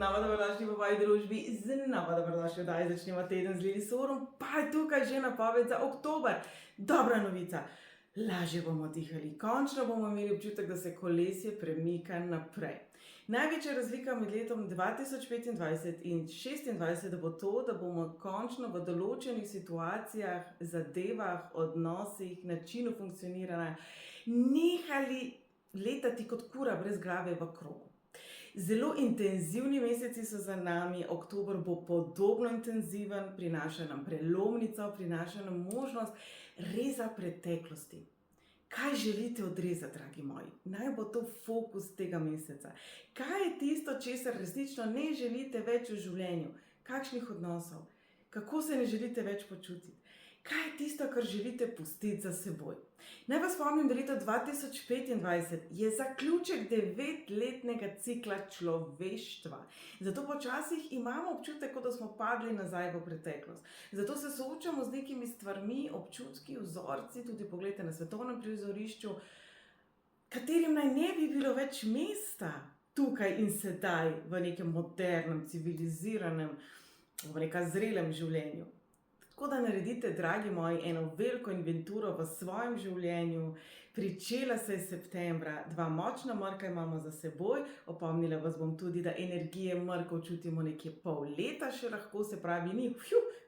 znova dobrodošli v moji družbi, znova dobrodošli, da začnemo teden z Lilisorom, pa je tukaj že napoved za oktober. Dobra novica, lažje bomo dihali, končno bomo imeli občutek, da se kolesje premika naprej. Največja razlika med letom 2025 in 2026 bo to, da bomo končno v določenih situacijah, zadevah, odnosih, načinu funkcioniranja nehali letati kot kura brez glave v krogu. Zelo intenzivni meseci so za nami, oktober bo podobno intenziven, prinaša nam prelomnico, prinaša nam možnost reza preteklosti. Kaj želite odrezati, dragi moji? Naj bo to fokus tega meseca. Kaj je tisto, česar resnično ne želite več v življenju? Kakšnih odnosov? Kako se ne želite več počutiti? Kaj je tisto, kar želite pustiti za seboj? Naj vas spomnim, da leto 2025 je zaključek 9-letnega cikla človeštva. Zato počasih imamo občutek, kot da smo padli nazaj v preteklost. Zato se soočamo z nekimi stvarmi, občutki, vzorci, tudi poglejte na svetovnem prizorišču, katerim naj ne bi bilo več mesta tukaj in sedaj v nekem modernem, civiliziranem, v nekem zrelem življenju. Tako da naredite, dragi moji, eno veliko inventuro v svojem življenju. Pričela se je septembra, 2 močna mrka imamo za seboj. Opomnila vas bom tudi, da energije mrkov čutimo nekje pol leta še lahko, se pravi, ni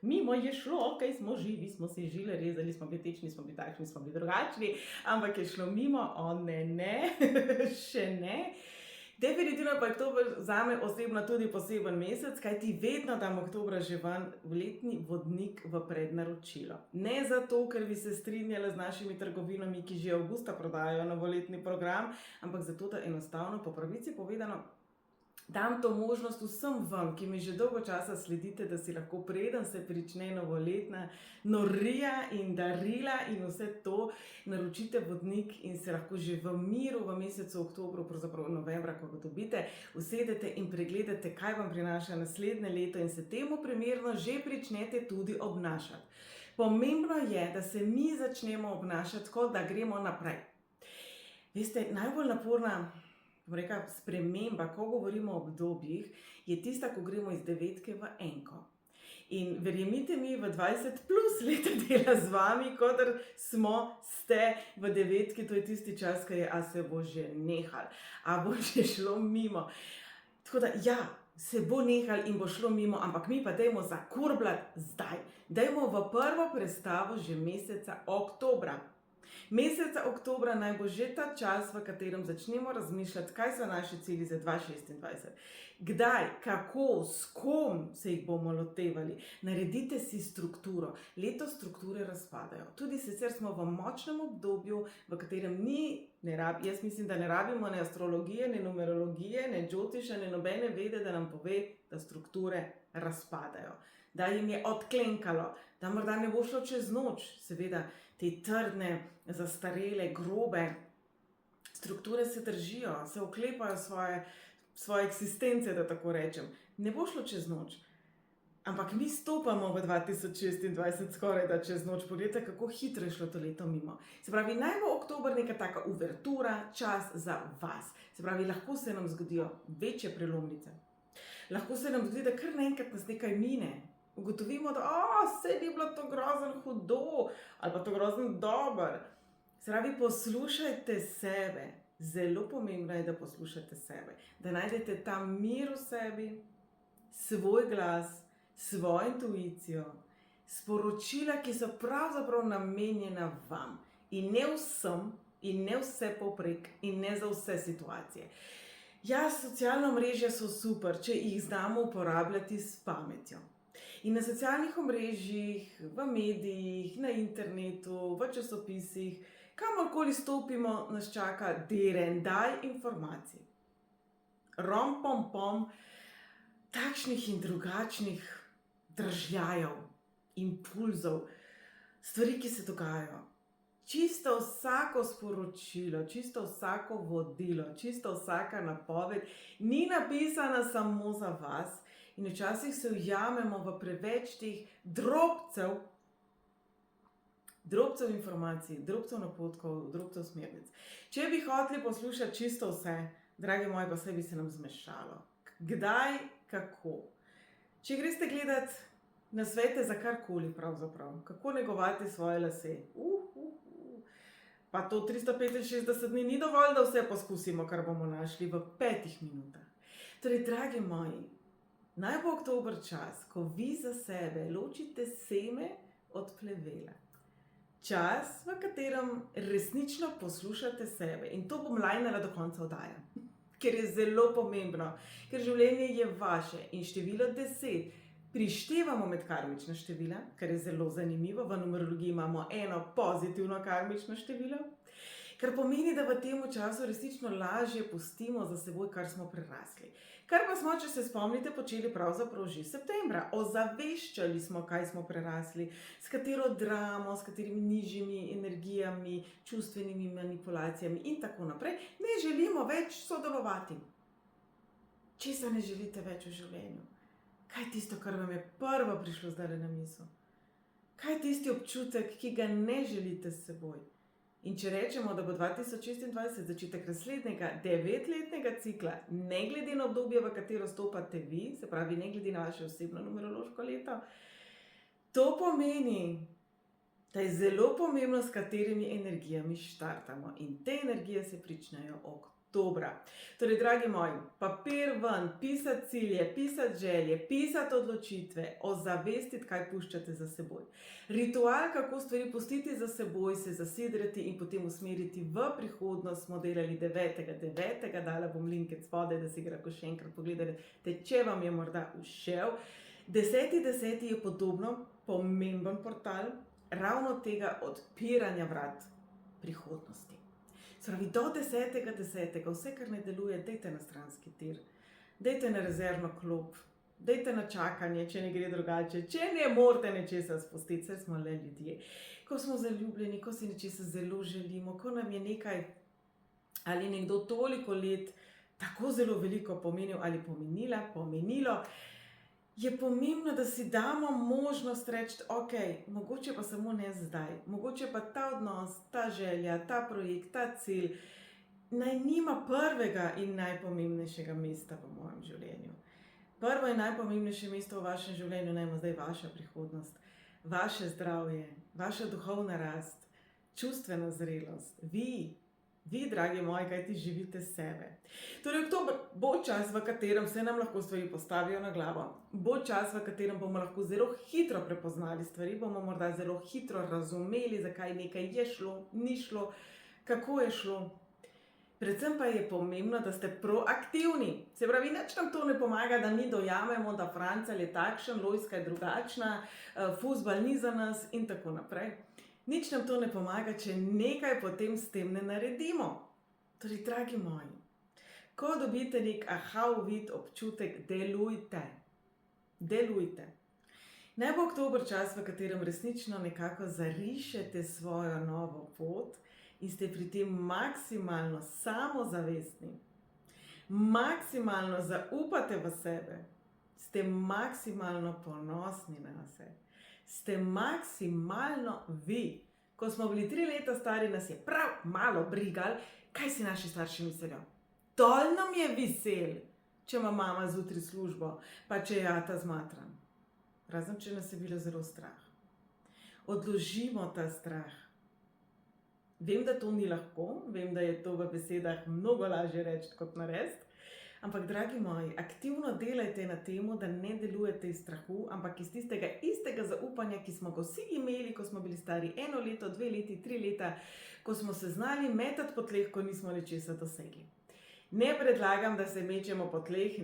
mimo je šlo, ok, smo živi, smo si žile rezali, smo bili tečni, smo bili takšni, smo bili drugačni, ampak je šlo mimo, ne, še ne. Definitivno pa je oktober zame osebno tudi poseben mesec, kajti vedno dam oktobra že ven v letni vodnik v prednaročilo. Ne zato, ker bi se strinjala z našimi trgovinami, ki že avgusta prodajajo novoletni program, ampak zato, da enostavno, po pravici povedano, dam to možnost vsem vam, ki mi že dolgo časa sledite, da si lahko, preden se prične novoletna norija in darila in vse to, naročite vodnik in se lahko že v miru v mesecu oktobru, pravzaprav novembra, ko ga dobite, usedete in pregledate, kaj vam prinaša naslednje leto in se temu primerno že pričnete tudi obnašati. Pomembno je, da se mi začnemo obnašati, kot da gremo naprej. Veste, najbolj naporna sprememba, ko govorimo o obdobjih, je tista, ko gremo iz 9 v 1. In verjemite mi, v 20 plus leta dela z vami, kot ste v 9, to je tisti čas, ko je, a se bo že nehal, a bo že šlo mimo. Tako da, ja, se bo nehal in bo šlo mimo, ampak mi pa dajmo zakurbljati zdaj. Dajmo v prvo prestavo že meseca oktobra. Meseca oktobra naj bo že ta čas, v katerem začnemo razmišljati, kaj so naši cilji za 2026. Kdaj, kako, s kom se jih bomo lotevali. Naredite si strukturo. Letos strukture razpadajo. Tudi sicer smo v močnem obdobju, v katerem jaz mislim, da ne rabimo ne astrologije, ne numerologije, ne džotiša, ne nobene vede, da nam pove, da strukture razpadajo. Da jim je odklenkalo, da morda ne bo šlo čez noč, seveda te trdne, zastarele, grobe strukture se držijo, se oklepajo svoje eksistence, da tako rečem. Ne bo šlo čez noč, ampak mi stopamo v 2026 skoraj da čez noč. Poglejte, kako hitro je šlo to leto mimo. Se pravi, naj bo oktober neka taka uvertura, čas za vas. Se pravi, lahko se nam zgodijo večje prelomnice. Lahko se nam zgodi, da kar naenkrat nas nekaj mine. Ugotovimo, da saj ni bilo to grozno hudo ali pa to grozno dober. Se pravi, poslušajte sebe. Zelo pomembno je, da poslušate sebe. Da najdete ta mir v sebi, svoj glas, svojo intuicijo, sporočila, ki so pravzaprav namenjena vam. In ne vsem, in ne vse povprek, in ne za vse situacije. Ja, socialna mrežja so super, če jih znamo uporabljati s pametjo. In na socialnih omrežjih, v medijih, na internetu, v časopisih, kamorkoli stopimo, nas čaka derendaj informacij. Pom, takšnih in drugačnih držljajev, impulzov, stvari, ki se dogajajo. Čisto vsako sporočilo, čisto vsako vodilo, čisto vsaka napoved ni napisana samo za vas. In včasih se ujamemo v preveč teh drobcev informacij, drobcev napotkov, drobcev smernic. Če bi hoteli poslušati čisto vse, dragi moji, pa vse bi se nam zmešalo. Kdaj, kako. Če greste gledat nasvete za karkoli pravzaprav, kako negovati svoje lase. Pa to 365 dni ni dovolj, da vse poskusimo, kar bomo našli v 5 minutah. Torej, dragi moji, naj bo oktober čas, ko vi za sebe ločite seme od plevela. Čas, v katerem resnično poslušate sebe. In to bom lajnala do konca oddaje, ker je zelo pomembno, ker življenje je vaše in število 10 prištevamo med karmična števila, kar je zelo zanimivo. V numerologiji imamo eno pozitivno karmično število, kar pomeni, da v tem času resnično lažje pustimo za seboj, kar smo prerasli. Kar pa smo, če se spomnite, počeli pravzaprav že septembra. Ozaveščali smo, kaj smo prerasli, s katero dramo, s katerimi nižjimi energijami, čustvenimi manipulacijami in tako naprej. Ne želimo več sodelovati. Česa ne želite več v življenju? Kaj je tisto, kar vam je prvo prišlo zdaj na misel? Kaj je tisti občutek, ki ga ne želite s seboj? In če rečemo, da bo 2026 začetek naslednjega 9-letnega cikla, ne glede na obdobje, v katero stopate vi, se pravi, ne glede na vaše osebno numerološko leto, to pomeni, da je zelo pomembno, s katerimi energijami štartamo. In te energije se pričnejo oktobra. Torej, dragi moji, papir ven, pisati cilje, pisati želje, pisati odločitve, ozavestiti, kaj puščate za seboj. Ritual, kako stvari pustiti za seboj, se zasidrati in potem usmeriti v prihodnost, smo delali 9.9. Dala bom linke spodaj, da si ga lahko še enkrat pogledate, če vam je morda všel. 10.10. je podobno pomemben portal ravno tega odpiranja vrat prihodnosti. Spravi, do 10.10. vse, kar ne deluje, dajte na stranski tir, dajte na rezervno klop, dajte na čakanje, če ne gre drugače, če ne morete nečesa spustiti, saj smo le ljudje. Ko smo zaljubljeni, ko si nečesa zelo želimo, ko nam je nekaj ali nekdo toliko let tako zelo veliko pomenil ali pomenilo, je pomembno, da si damo možnost reči, ok, mogoče pa samo ne zdaj, mogoče pa ta odnos, ta želja, ta projekt, ta cilj, naj nima prvega in najpomembnejšega mesta v mojem življenju. Prvo in najpomembnejše mesto v vašem življenju naj ima zdaj vaša prihodnost, vaše zdravje, vaša duhovna rast, čustvena zrelost, vi, dragi moji, kaj ti živite sebe. Torej, oktober bo čas, v katerem se nam lahko stvari postavijo na glavo. Bo čas, v katerem bomo lahko zelo hitro prepoznali stvari, bomo morda zelo hitro razumeli, zakaj nekaj je šlo, ni šlo, kako je šlo. Predvsem pa je pomembno, da ste proaktivni. Se pravi, nič nam to ne pomaga, da mi dojamemo, da Francelj je takšen, Lojzka je drugačna, fuzbal ni za nas in tako naprej. Nič nam to ne pomaga, če nekaj potem s tem ne naredimo. Torej, dragi moji, ko dobite nek uvid, občutek, delujte. Naj bo oktober čas, v katerem resnično nekako zarišete svojo novo pot in ste pri tem maksimalno samozavestni, maksimalno zaupate v sebe, ste maksimalno ponosni na sebe. Ste maksimalno vi. Ko smo bili 3 leta stari, nas je prav malo brigal, kaj si naši starši mislijo. Dol nam je vesel, če ima mama zjutraj službo, pa če je ata zmatran. Razen, če nas je bilo zelo strah. Odložimo ta strah. Vem, da to ni lahko, vem, da je to v besedah mnogo lažje reči kot narediti. Ampak, dragi moji, aktivno delajte na temu, da ne delujete iz strahu, ampak iz tistega istega zaupanja, ki smo ga vsi imeli, ko smo bili stari 1 leto, 2 leti, 3 leta, ko smo se znali metati po tleh, ko nismo ničesar dosegli. Ne predlagam, da se mečemo po tleh,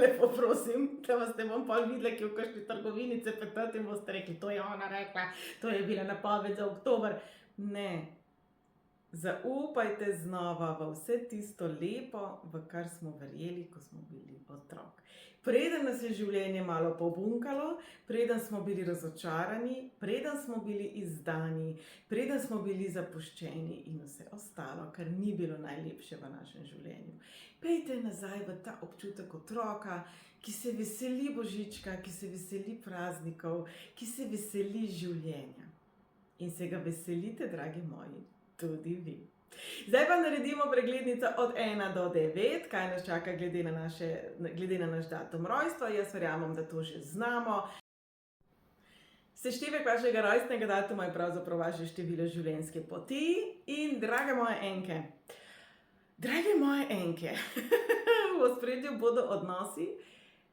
lepo prosim, da vas ne bom pol videla, ki v kakšni trgovini cepetati in boste rekli, to je ona rekla, to je bila napoved za oktober. Ne. Zaupajte znova v vse tisto lepo, v kar smo verjeli, ko smo bili otrok. Preden nas je življenje malo pobunkalo, preden smo bili razočarani, preden smo bili izdani, preden smo bili zapuščeni in vse ostalo, kar ni bilo najlepše v našem življenju. Pejte nazaj v ta občutek otroka, ki se veseli božička, ki se veseli praznikov, ki se veseli življenja. In se ga veselite, dragi moji, tudi vi. Zdaj pa naredimo preglednico od 1 do 9, kaj nas čaka glede na naš datum rojstva. Jaz verjamem, da to že znamo. Seštevek vašega rojstnega datuma je pravzaprav vaše število življenjske poti in drage moje enke, v ospredju bodo odnosi,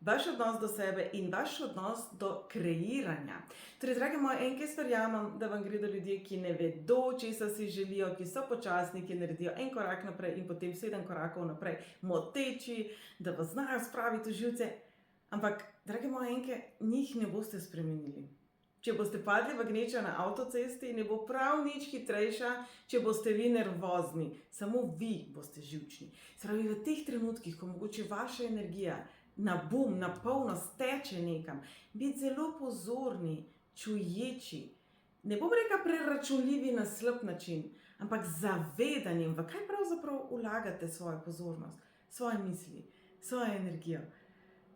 vaš odnos do sebe in vaš odnos do kreiranja. Torej, drage moje enke, jaz verjamem, da vam gredo ljudje, ki ne vedo, česa si želijo, ki so počasni, ki naredijo en korak naprej in potem 7 korakov naprej, moteči, da vas znajo spraviti v živce. Ampak, drage moje enke, njih ne boste spremenili. Če boste padli v gnečo na avtocesti, ne bo prav nič hitrejša, če boste vi nervozni. Samo vi boste živčni. Se pravi, v teh trenutkih, ko mogoče vaša energija na bum, na polno steče nekam, biti zelo pozorni, čuječi, ne bom rekla preračunljivi na slab način, ampak z zavedanjem, v kaj pravzaprav vlagate svojo pozornost, svoje misli, svojo energijo.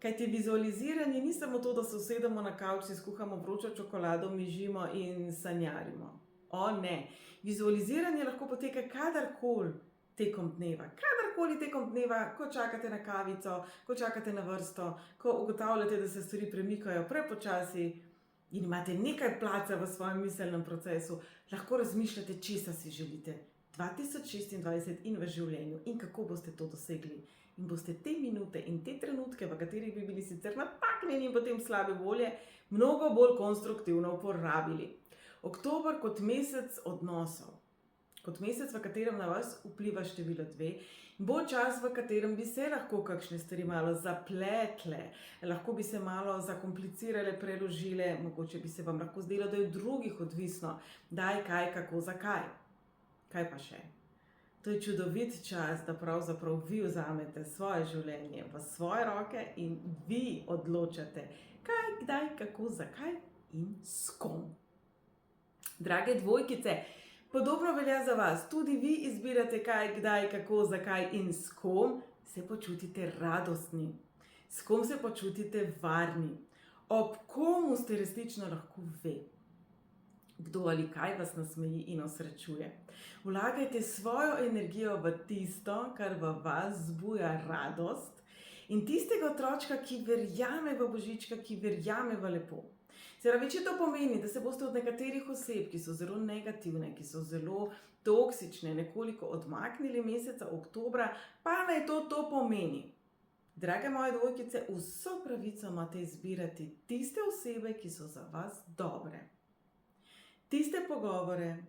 Kajti vizualiziranje ni samo to, da se usedemo na kavč, si skuhamo vročo čokolado, mižimo in sanjarimo. O ne, vizualiziranje lahko poteka kadarkoli tekom dneva. Kadarkoli tekom dneva, ko čakate na kavico, ko čakate na vrsto, ko ugotavljate, da se stvari premikajo prepočasi in imate nekaj placa v svojem miselnem procesu, lahko razmišljate, česa si želite 2026 in v življenju in kako boste to dosegli. In boste te minute in te trenutke, v katerih bi bili sicer nataknjeni in potem slabe volje, mnogo bolj konstruktivno uporabili. Oktober kot mesec odnosov, kot mesec, v katerem na vas vpliva število 2, bo čas, v katerem bi se lahko kakšne stvari malo zapletle, lahko bi se malo zakomplicirale, preložile, mogoče bi se vam lahko zdelo, da je od drugih odvisno, daj, kaj, kako, zakaj. Kaj pa še? To je čudovit čas, da pravzaprav vi vzamete svoje življenje v svoje roke in vi odločate, kaj, kdaj, kako, zakaj in s kom. Drage dvojkice, podobno velja za vas. Tudi vi izbirate, kaj, kdaj, kako, zakaj in s kom se počutite radostni, s kom se počutite varni, ob komu ste resnično lahko ve. Kdo ali kaj vas nasmeji in osrečuje. Vlagajte svojo energijo v tisto, kar v vas zbuja radost in tistega otročka, ki verjame v Božička, ki verjame v lepo. Se pravi, če to pomeni, da se boste od nekaterih oseb, ki so zelo negativne, ki so zelo toksične, nekoliko odmaknili meseca oktobra, pa naj to pomeni. Drage moje dvojkice, vso pravico imate izbirati tiste osebe, ki so za vas dobre. Tiste pogovore,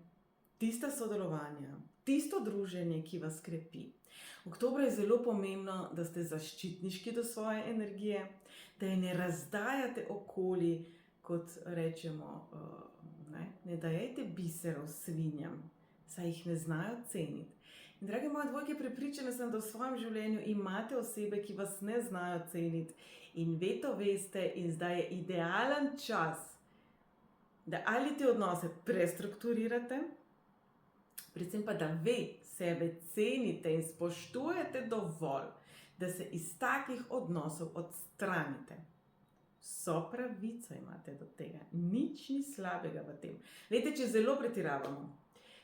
tista sodelovanja, tisto druženje, ki vas krepi. Oktobra je zelo pomembno, da ste zaščitniški do svoje energije, da je ne razdajate okoli, kot rečemo, ne dajajte biserov svinjam, saj jih ne znajo ceniti. In drage moje dvojke, prepričana sem, da v svojem življenju imate osebe, ki vas ne znajo ceniti in ve to veste in zdaj je idealen čas, da ali te odnose prestrukturirate, predvsem pa da ve sebe cenite in spoštujete dovolj, da se iz takih odnosov odstranite. Vso pravico imate do tega, nič ni slabega v tem. Glejte, če zelo pretiravamo.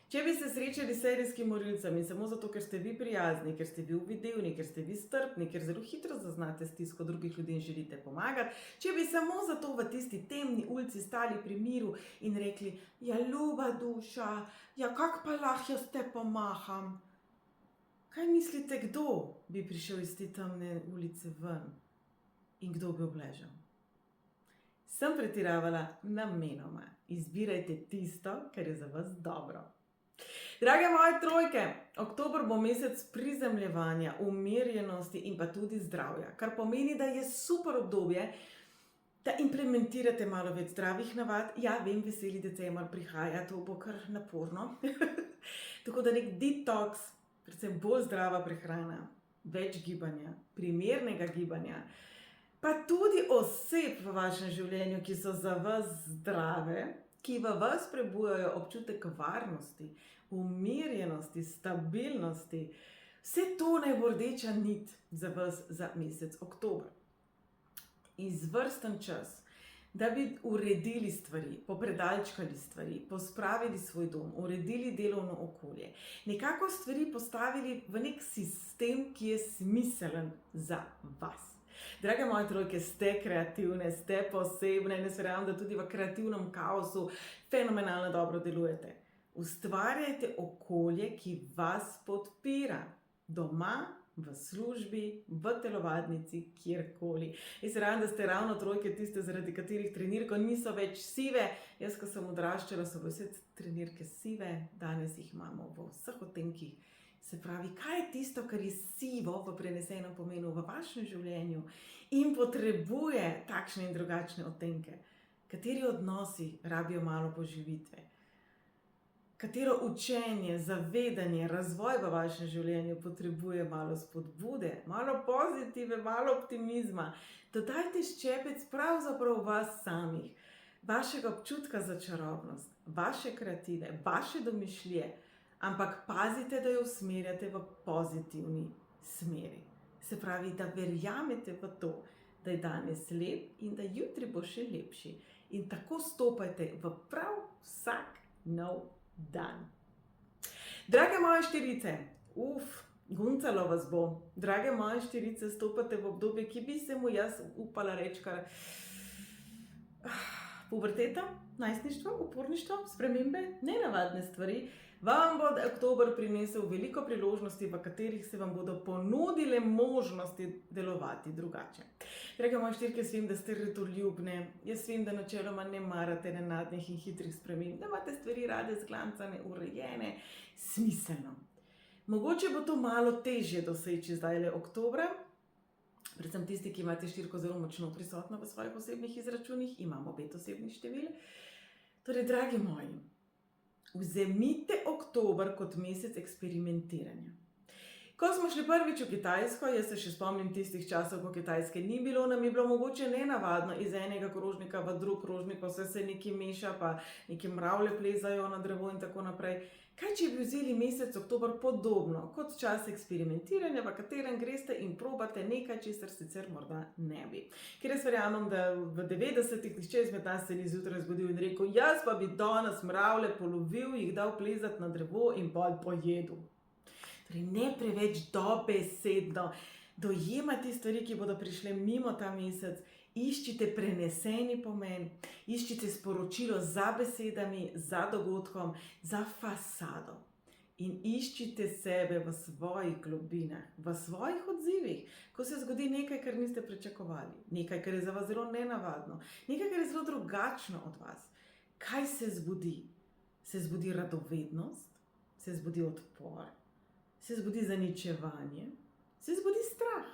Če bi se srečali s serijskim morilcem in samo zato, ker ste vi prijazni, ker ste vi uvidevni, ker ste vi strpni, ker zelo hitro zaznate stisko drugih ljudi in želite pomagati, če bi samo zato v tisti temni ulici stali pri miru in rekli, ja, ljuba duša, ja, kak pa lahko jaz te pomaham. Kaj mislite, kdo bi prišel iz te temne ulice ven in kdo bi obležal? Sem pretiravala namenoma. Izbirajte tisto, kar je za vas dobro. Drage moje trojke, oktober bo mesec prizemljevanja, umirjenosti in pa tudi zdravja, kar pomeni, da je super obdobje, da implementirate malo več zdravih navad. Ja, vem, veseli december prihaja, to bo kar naporno. Tako da nek detoks, predvsem bolj zdrava prehrana, več gibanja, primernega gibanja, pa tudi oseb v vašem življenju, ki so za vas zdrave, ki v vas prebujajo občutek varnosti, umirjenosti, stabilnosti. Vse to naj bo rdeča nit za vas za mesec oktober. Izvrsten čas, da bi uredili stvari, popredalčkali stvari, pospravili svoj dom, uredili delovno okolje, nekako stvari postavili v nek sistem, ki je smiselen za vas. Drage moje trojke, ste kreativne, ste posebne in jaz verjamem, da tudi v kreativnem kaosu fenomenalno dobro delujete. Ustvarjajte okolje, ki vas podpira. Doma, v službi, v telovadnici, kjerkoli. Jaz verjamem, da ste ravno trojke tiste, zaradi katerih trenirke niso več sive. Jaz, ko sem odraščala, so vse trenirke sive, danes jih imamo v vseh odtenkih. Se pravi, kaj je tisto, kar je sivo v prenesenem pomenu v vašem življenju in potrebuje takšne in drugačne odtenke? Kateri odnosi rabijo malo poživitve? Katero učenje, zavedanje, razvoj v vašem življenju potrebuje malo spodbude, malo pozitive, malo optimizma? Dodajte ščepec pravzaprav vas samih, vašega občutka za čarobnost, vaše kreative, vaše domišljije, ampak pazite, da jo usmerjate v pozitivni smeri. Se pravi, da verjamete v to, da je danes lep in da jutri bo še lepši. In tako stopajte v prav vsak nov dan. Drage moje štirice, guncalo vas bo. Drage moje štirice, stopate v obdobje, ki bi se mu jaz upala reči kar puberteta, najstništvo, uporništvo, spremembe, nenavadne stvari. Vam bo oktober prinesel veliko priložnosti, v katerih se vam bodo ponudile možnosti delovati drugače. Drage moje štirke, jaz vem, da ste redoljubne, jaz vem, da načeloma ne marate nenadnih in hitrih sprememb, da imate stvari rade zglancane, urejene, smiselno. Mogoče bo to malo težje doseči zdajle oktobra, predvsem tisti, ki imate štirko zelo močno prisotno v svojih osebnih izračunih, imamo 5 osebnih števil. Torej, dragi moji, vzemite oktober kot mesec eksperimentiranja. Ko smo šli prvič v Kitajsko, jaz se še spomnim tistih časov, ko Kitajske ni bilo, nam je bilo mogoče nenavadno iz enega krožnika v drug krožnik, pa se nekaj meša, pa neke mravlje plezajo na drevo in tako naprej. Kaj, če bi vzeli mesec oktober podobno kot čas eksperimentiranja, v katerem greste in probate nekaj, česar sicer morda ne bi. Ker jaz verjamem, da v 90-ih nihče izmed nas se ni zjutraj zbudil in rekel, jaz pa bi danes mravlje polovil, jih dal plezati na drevo in pol pojedel. Torej, ne preveč dobesedno dojemati stvari, ki bodo prišle mimo ta mesec. Iščite preneseni pomen, iščite sporočilo za besedami, za dogodkom, za fasado. In iščite sebe v svojih globinah, v svojih odzivih, ko se zgodi nekaj, kar niste pričakovali, nekaj, kar je za vas zelo nenavadno, nekaj, kar je zelo drugačno od vas. Kaj se zbudi? Se zbudi radovednost, se zbudi odpor, se zbudi zaničevanje, se zbudi strah.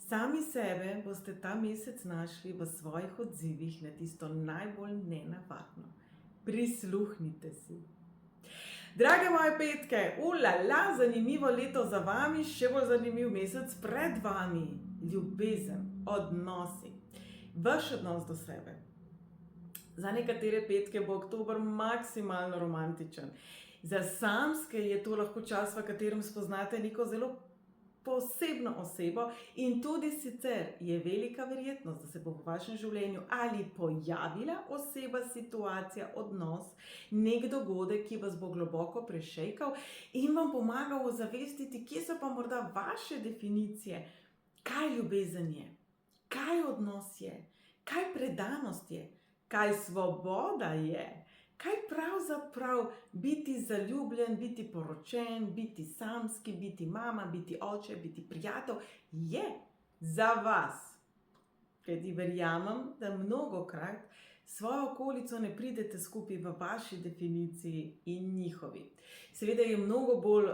Sami sebe boste ta mesec našli v svojih odzivih na tisto najbolj nenavadno. Prisluhnite si. Drage moje petke, zanimivo leto za vami, še bolj zanimiv mesec pred vami. Ljubezen, odnosi, vaš odnos do sebe. Za nekatere petke bo oktober maksimalno romantičen. Za samske je to lahko čas, v katerem spoznate neko zelo posebno osebo in tudi sicer je velika verjetnost, da se bo v vašem življenju ali pojavila oseba, situacija, odnos, nek dogodek, ki vas bo globoko prešejkal in vam pomagal ozavestiti, kje so pa morda vaše definicije, kaj ljubezen je, kaj odnos je, kaj predanost je, kaj svoboda je. Kaj pravzaprav biti zaljubljen, biti poročen, biti samski, biti mama, biti oče, biti prijatelj je za vas. Kajti verjamem, da mnogokrat svojo okolico ne pridete skupaj v vaši definiciji in njihovi. Seveda je mnogo bolj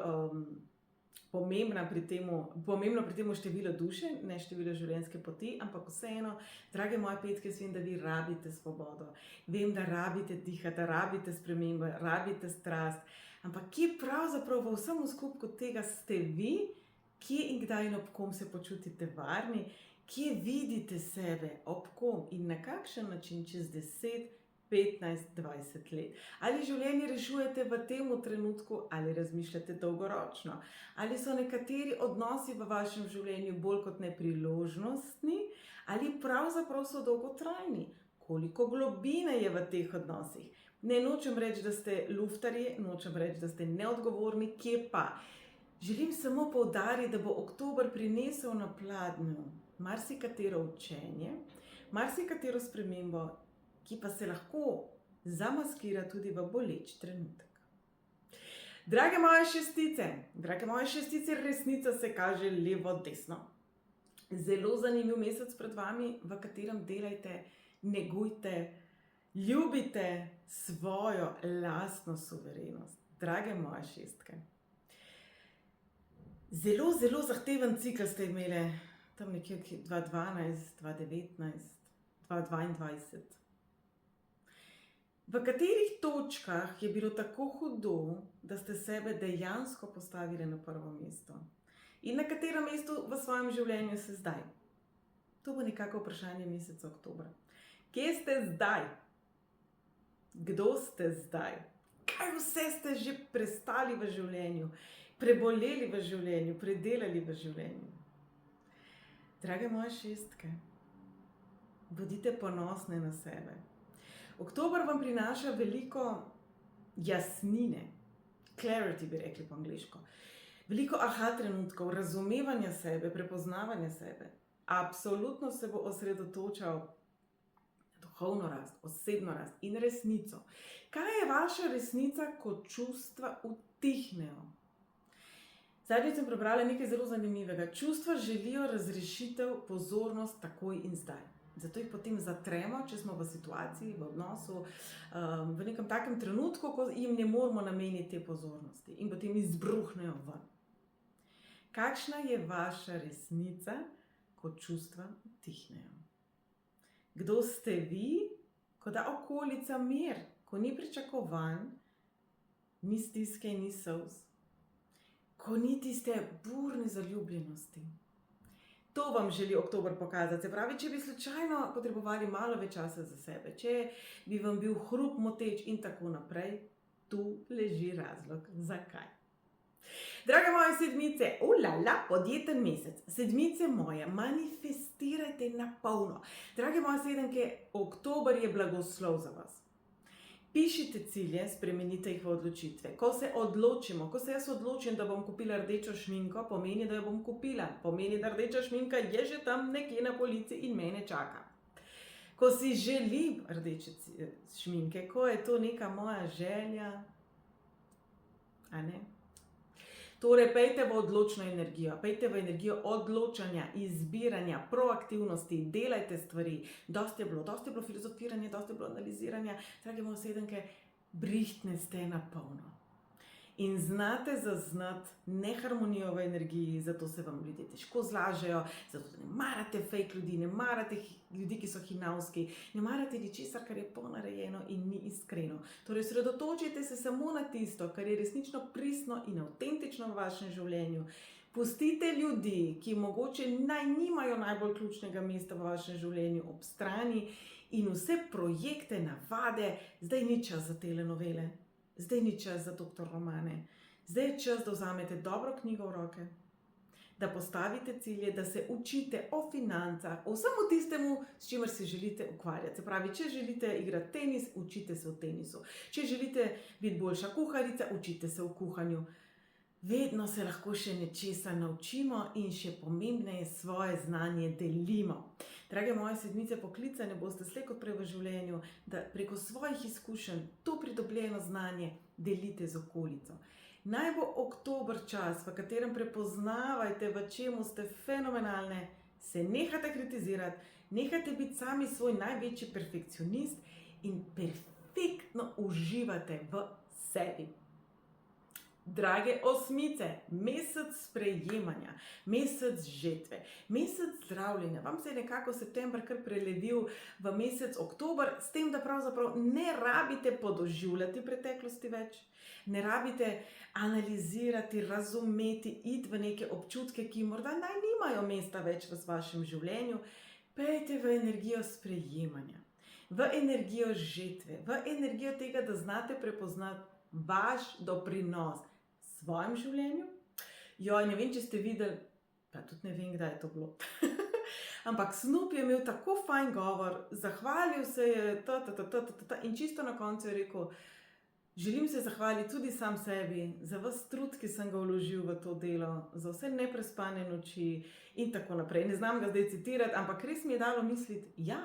pomembno pri temu število duše, ne število življenjske poti, ampak vseeno, drage moje petke, vem, da vi rabite svobodo, vem, da rabite dihati, da rabite spremembe, rabite strast, ampak kje pravzaprav v vsem skupku tega ste vi, kje in kdaj in ob kom se počutite varni, kje vidite sebe, ob kom in na kakšen način čez 10, 15, 20 let. Ali življenje rešujete v tem trenutku ali razmišljate dolgoročno? Ali so nekateri odnosi v vašem življenju bolj kot ne priložnostni ali pravzaprav so dolgotrajni? Koliko globine je v teh odnosih? Ne nočem reči, da ste luftarji, nočem reči, da ste neodgovorni, kje pa? Želim samo poudariti, da bo oktober prinesel na pladnju marsikatero učenje, marsikatero spremembo, ki pa se lahko zamaskira tudi v boleč trenutek. Drage moje šestice, resnica se kaže levo, desno. Zelo zanimiv mesec pred vami, v katerem delajte, negujte, ljubite svojo lastno suverenost. Drage moje šestke. Zelo, zelo zahteven cikel ste imeli tam nekje 2012, 2019, 2022. V katerih točkah je bilo tako hudo, da ste sebe dejansko postavili na prvo mesto? In na katerem mestu v svojem življenju ste zdaj? To bo nekako vprašanje meseca oktobra. Kje ste zdaj? Kdo ste zdaj? Kaj vse ste že prestali v življenju, preboleli v življenju, predelali v življenju? Drage moje šestke, bodite ponosne na sebe. Oktober vam prinaša veliko jasnine, clarity bi rekli po angleško, veliko aha trenutkov, razumevanja sebe, prepoznavanja sebe. Absolutno se bo osredotočal duhovno rast, osebno rast in resnico. Kaj je vaša resnica, ko čustva utihnejo? Zadnjič sem prebrala nekaj zelo zanimivega. Čustva želijo razrešitev, pozornost takoj in zdaj. Zato jih potem zatremo, če smo v situaciji, v odnosu, v nekem takem trenutku, ko jim ne moramo nameniti te pozornosti in potem izbruhnejo ven. Kakšna je vaša resnica, ko čustva utihnejo? Kdo ste vi, ko da okolica mir, ko ni pričakovanj, ni stiske in ni solz, ko ni tiste burne zaljubljenosti? To vam želi oktober pokazati. Se pravi, če bi slučajno potrebovali malo več časa za sebe, če bi vam bil hrup moteč in tako naprej, tu leži razlog, zakaj. Drage moje sedmice, podjeten mesec. Sedmice moje, manifestirajte na polno. Drage moje sedemke, oktober je blagoslov za vas. Pišite cilje, spremenite jih v odločitve. Ko se odločimo, ko se jaz odločim, da bom kupila rdečo šminko, pomeni, da jo bom kupila. Pomeni, da rdeča šminka je že tam nekje na polici in mene čaka. Ko si želim rdeče šminke, ko je to neka moja želja, a ne? Torej, pejte v odločno energijo, pejte v energijo odločanja, izbiranja, proaktivnosti, delajte stvari. Dosti je bilo filozofiranja, dosti je bilo analiziranja. Drage moje sedemke, brihtne ste na polno. In znate zaznati neharmonijo v energiji, zato se vam ljudje težko zlažejo, zato ne marate fake ljudi, ne marate ljudi, ki so hinavski, ne marate ničesar, kar je ponarejeno in ni iskreno. Torej, sredotočite se samo na tisto, kar je resnično pristno in avtentično v vašem življenju. Pustite ljudi, ki mogoče nimajo najbolj ključnega mesta v vašem življenju, ob strani in vse projekte, navade. Zdaj ni čas za telenovele. Zdaj ni čas za doktor romane. Zdaj je čas, da vzamete dobro knjigo v roke, da postavite cilje, da se učite o financah, o vsemu tistemu, s čimer se želite ukvarjati. Se pravi, če želite igrati tenis, učite se v tenisu. Če želite biti boljša kuharica, učite se v kuhanju. Vedno se lahko še nečesa naučimo in še pomembneje svoje znanje delimo. Drage moje sedmice, poklicane boste slej kot prej v življenju, da preko svojih izkušenj to pridobljeno znanje delite z okolico. Naj bo oktober čas, v katerem prepoznavajte, v čemu ste fenomenalne, se nehate kritizirati, nehate biti sami svoj največji perfekcionist in perfektno uživate v sebi. Drage osmice, mesec sprejemanja, mesec žetve, mesec zdravljenja. Vam se je nekako september kar prelevil v mesec oktober, s tem, da pravzaprav ne rabite podoživljati preteklosti več, ne rabite analizirati, razumeti, iti v neke občutke, ki morda nimajo mesta več v vašem življenju. Pejte v energijo sprejemanja. v energijo žetve, v energijo tega, da znate prepoznati vaš doprinos svojem življenju. Joj, ne vem, če ste videli, pa tudi ne vem, kdaj je to bilo. Ampak Snoop je imel tako fajn govor, zahvalil se je, in čisto na koncu je rekel: želim se zahvaliti tudi sam sebi za ves trud, ki sem ga vložil v to delo, za vse neprespane noči in tako naprej. Ne znam ga zdaj citirati, ampak res mi je dalo misliti, ja,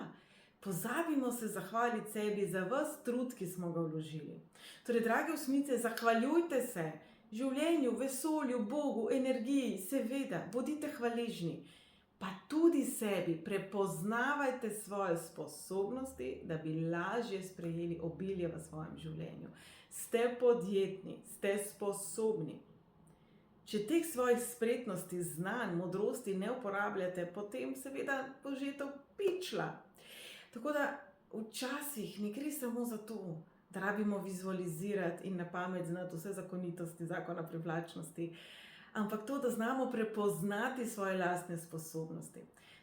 pozabimo se zahvaliti sebi za ves trud, ki smo ga vložili. Torej, drage osmice, zahvaljujte se življenju, vesolju, Bogu, energiji, seveda, bodite hvaležni. Pa tudi sebi, prepoznavajte svoje sposobnosti, da bi lažje sprejeli obilje v svojem življenju. Ste podjetni, ste sposobni. Če teh svojih spretnosti, znanj, modrosti ne uporabljate, potem seveda bo že to pičla. Tako da včasih ne gre samo za to, da rabimo vizualizirati in na pamet znati vse zakonitosti zakona privlačnosti, ampak to, da znamo prepoznati svoje lastne sposobnosti.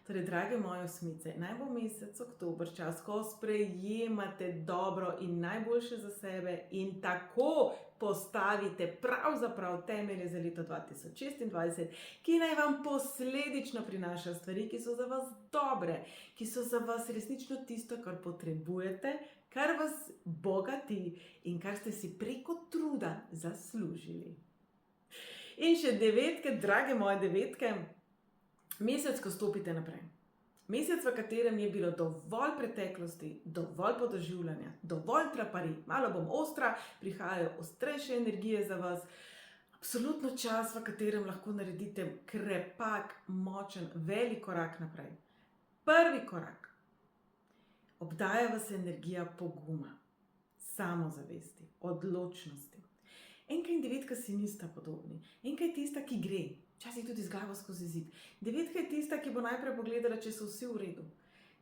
Torej, drage moje osmice, naj bo mesec oktober čas, ko sprejemate dobro in najboljše za sebe in tako postavite pravzaprav temelje za leto 2026, ki naj vam posledično prinaša stvari, ki so za vas dobre, ki so za vas resnično tisto, kar potrebujete, kar vas bogati in kar ste si preko truda zaslužili. In še devetke, drage moje devetke, mesec, ko stopite naprej. Mesec, v katerem je bilo dovolj preteklosti, dovolj podoživljanja, dovolj traparij, malo bom ostra, prihajajo ostrejše energije za vas. Absolutno čas, v katerem lahko naredite krepak, močen, velik korak naprej. Prvi korak. Obdaja vas energija poguma, samozavesti, odločnosti. Enka in devetka si nista podobni. Enka je tista, ki gre, včasih tudi z glavo skozi zid. Devetka je tista, ki bo najprej pogledala, če so vsi v redu.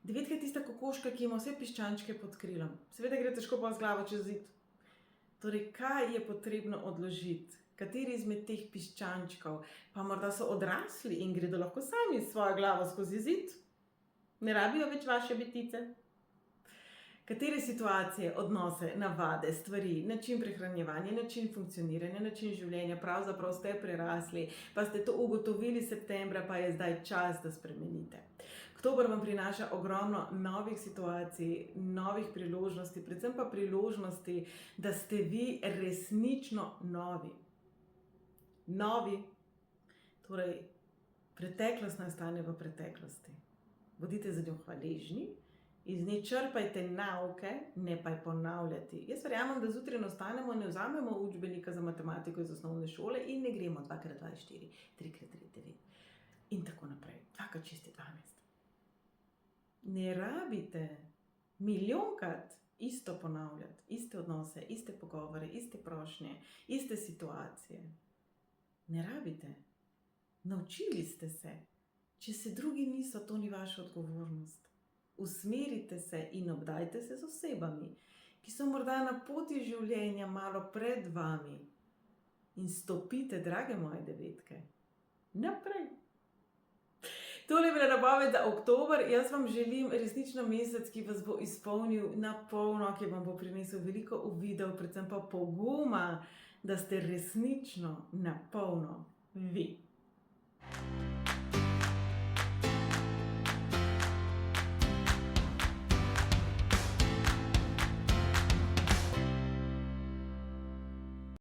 Devetka je tista kokoška, ki ima vse piščančke pod krilom. Seveda gre težko pa z glavo čez zid. Torej, kaj je potrebno odložiti? Kateri izmed teh piščančkov pa morda so odrasli in gredo lahko sami s svojo glavo skozi zid? Ne rabijo več vaše betice? Katere situacije, odnose, navade, stvari, način prehranjevanja, način funkcioniranja, način življenja pravzaprav ste prerasli, pa ste to ugotovili septembra, pa je zdaj čas, da spremenite. Oktober vam prinaša ogromno novih situacij, novih priložnosti, predvsem pa priložnosti, da ste vi resnično novi. Novi. Torej, preteklost nastane v preteklosti. Bodite za njo hvaležni. Iz nje črpajte nauke, ne pa je ponavljati. Jaz verjamem, da zjutraj nastanemo, ne vzamemo učbenika za matematiko iz osnovne šole in ne gremo 2x2 je 4, 3x3 je 9 in tako naprej. 2x6 je 12. Ne rabite milijonkrat isto ponavljati, iste odnose, iste pogovore, iste prošnje, iste situacije. Ne rabite. Naučili ste se. Če se drugi niso, to ni vaša odgovornost. Usmerite se in obdajte se z osebami, ki so morda na poti življenja malo pred vami. In stopite, drage moje devetke, naprej. Tole je bila napoved za oktober. Jaz vam želim resnično mesec, ki vas bo izpolnil na polno, ki vam bo prinesel veliko uvidov, predvsem pa poguma, da ste resnično na polno vi.